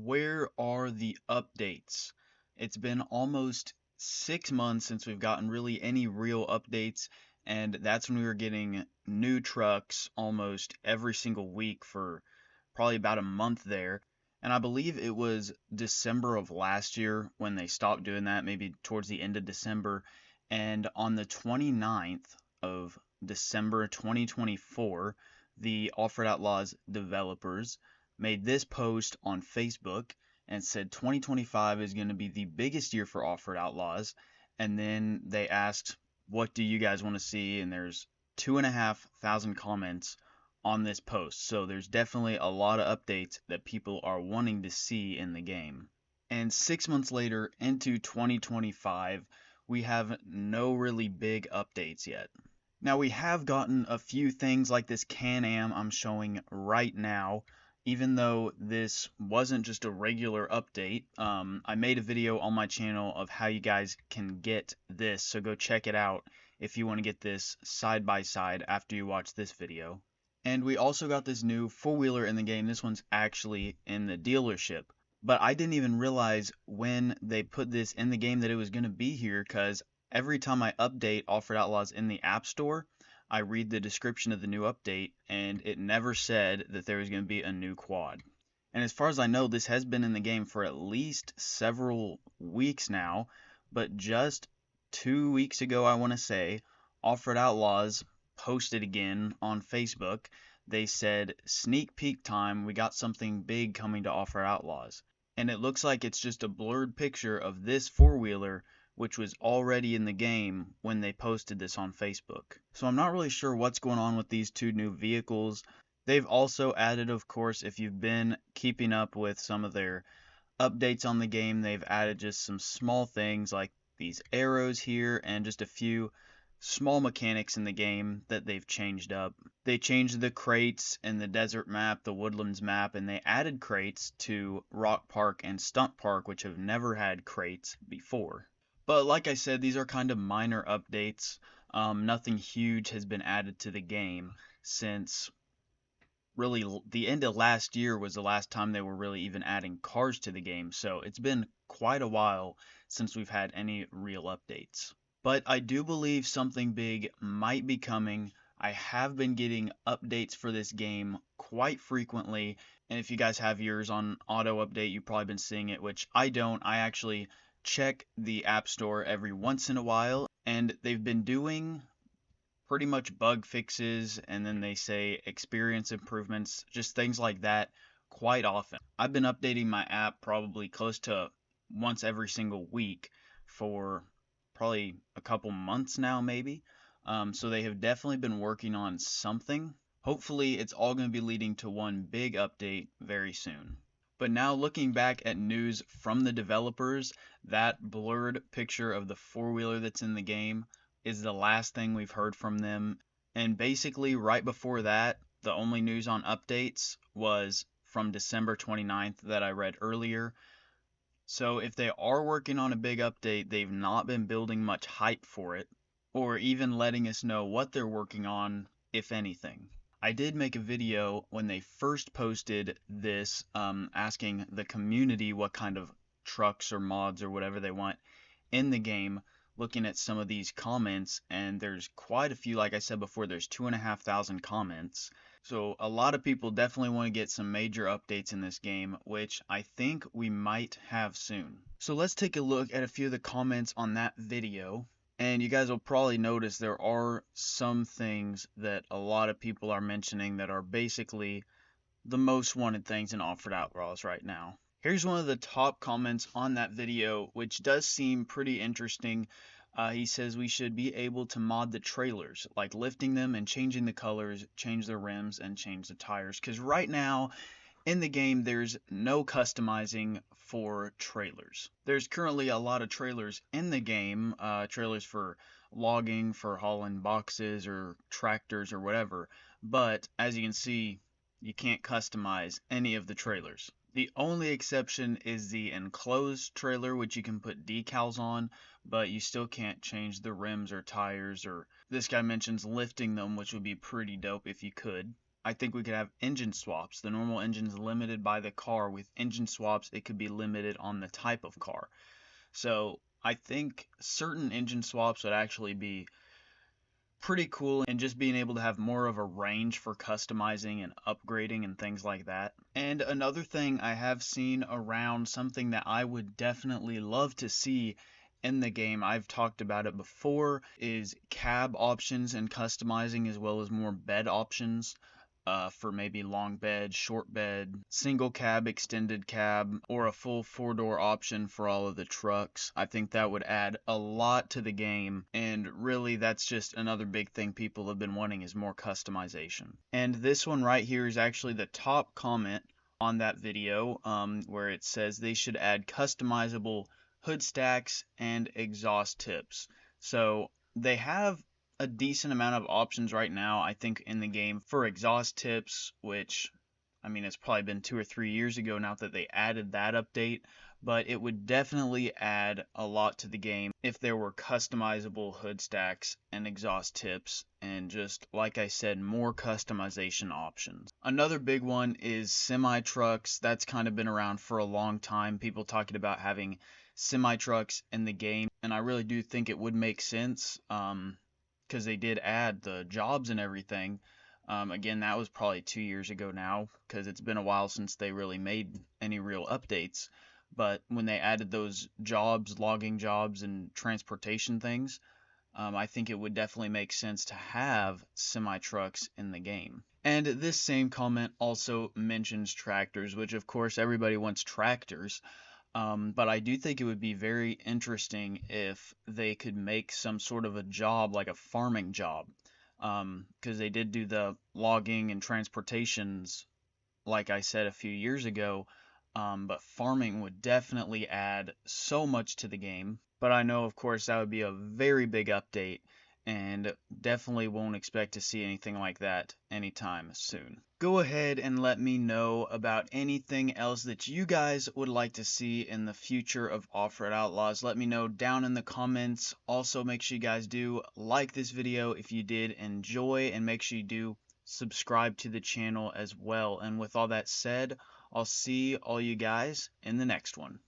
Where are the updates? It's been almost 6 months since we've gotten really any real updates, and that's when we were getting new trucks almost every single week for probably about a month there. And I believe it was December of last year when they stopped doing that, maybe towards the end of December. And on the 29th of December 2024, the Offroad Outlaws developers made this post on Facebook and said 2025 is going to be the biggest year for Offroad Outlaws. And then they asked, what do you guys want to see? And there's 2,500 comments on this post. So there's definitely a lot of updates that people are wanting to see in the game. And 6 months later, into 2025, we have no really big updates yet. Now we have gotten a few things like this Can-Am I'm showing right now, even though this wasn't just a regular update. I made a video on my channel of how you guys can get this, so go check it out if you want to get this side by side after you watch this video. And we also got this new four-wheeler in the game. This one's actually in the dealership. But I didn't even realize when they put this in the game that it was going to be here, because every time I update Offroad Outlaws in the App Store, I read the description of the new update, and it never said that there was going to be a new quad. And as far as I know, this has been in the game for at least several weeks now, but just 2 weeks ago, I want to say, Offroad Outlaws posted again on Facebook. They said, sneak peek time, we got something big coming to Offroad Outlaws. And it looks like it's just a blurred picture of this four-wheeler, which was already in the game when they posted this on Facebook. So I'm not really sure what's going on with these two new vehicles. They've also added, of course, if you've been keeping up with some of their updates on the game, they've added just some small things like these arrows here and just a few small mechanics in the game that they've changed up. They changed the crates in the desert map, the woodlands map, and they added crates to Rock Park and Stunt Park, which have never had crates before. But like I said, these are kind of minor updates. Nothing huge has been added to the game since really the end of last year was the last time they were really even adding cars to the game. So it's been quite a while since we've had any real updates. But I do believe something big might be coming. I have been getting updates for this game quite frequently. And if you guys have yours on auto update, you've probably been seeing it, which I don't. I actually check the App Store every once in a while, and they've been doing pretty much bug fixes, and then they say experience improvements, just things like that quite often. I've been updating my app probably close to once every single week for probably a couple months now, maybe. So they have definitely been working on something. Hopefully it's all going to be leading to one big update very soon. But now looking back at news from the developers, that blurred picture of the four-wheeler that's in the game is the last thing we've heard from them. And basically right before that, the only news on updates was from December 29th that I read earlier. So if they are working on a big update, they've not been building much hype for it, or even letting us know what they're working on, if anything. I did make a video when they first posted this, asking the community what kind of trucks or mods or whatever they want in the game, looking at some of these comments, and there's quite a few. Like I said before, there's 2,500 comments. So a lot of people definitely want to get some major updates in this game, which I think we might have soon. So let's take a look at a few of the comments on that video. And you guys will probably notice there are some things that a lot of people are mentioning that are basically the most wanted things in Offroad Outlaws right now. Here's one of the top comments on that video, which does seem pretty interesting. He says we should be able to mod the trailers, like lifting them and changing the colors, change the rims, and change the tires. Because right now, in the game, there's no customizing for trailers. There's currently a lot of trailers in the game, trailers for logging, for hauling boxes or tractors or whatever, but as you can see, you can't customize any of the trailers. The only exception is the enclosed trailer, which you can put decals on, but you still can't change the rims or tires, or this guy mentions lifting them, which would be pretty dope if you could. I think we could have engine swaps. The normal engine is limited by the car. With engine swaps, it could be limited on the type of car. So I think certain engine swaps would actually be pretty cool, and just being able to have more of a range for customizing and upgrading and things like that. And another thing I have seen around, something that I would definitely love to see in the game, I've talked about it before, is cab options and customizing, as well as more bed options. For maybe long bed, short bed, single cab, extended cab, or a full four-door option for all of the trucks. I think that would add a lot to the game, and really that's just another big thing people have been wanting, is more customization. And this one right here is actually the top comment on that video, where it says they should add customizable hood stacks and exhaust tips. So they have a decent amount of options right now, I think, in the game for exhaust tips, which, I mean, it's probably been 2 or 3 years ago now that they added that update, but it would definitely add a lot to the game if there were customizable hood stacks and exhaust tips, and just, like I said, more customization options. Another big one is semi trucks. That's kind of been around for a long time. People talking about having semi trucks in the game, and I really do think it would make sense. Because they did add the jobs and everything. Again, that was probably 2 years ago now, because it's been a while since they really made any real updates. But when they added those jobs, logging jobs, and transportation things, I think it would definitely make sense to have semi trucks in the game. And this same comment also mentions tractors, which of course everybody wants tractors. But I do think it would be very interesting if they could make some sort of a job, like a farming job, because they did do the logging and transportations, like I said a few years ago. But farming would definitely add so much to the game. But I know, of course, that would be a very big update, and definitely won't expect to see anything like that anytime soon. Go ahead and let me know about anything else that you guys would like to see in the future of Off-Road Outlaws. Let me know down in the comments. Also, make sure you guys do like this video if you did enjoy, and make sure you do subscribe to the channel as well. And with all that said, I'll see all you guys in the next one.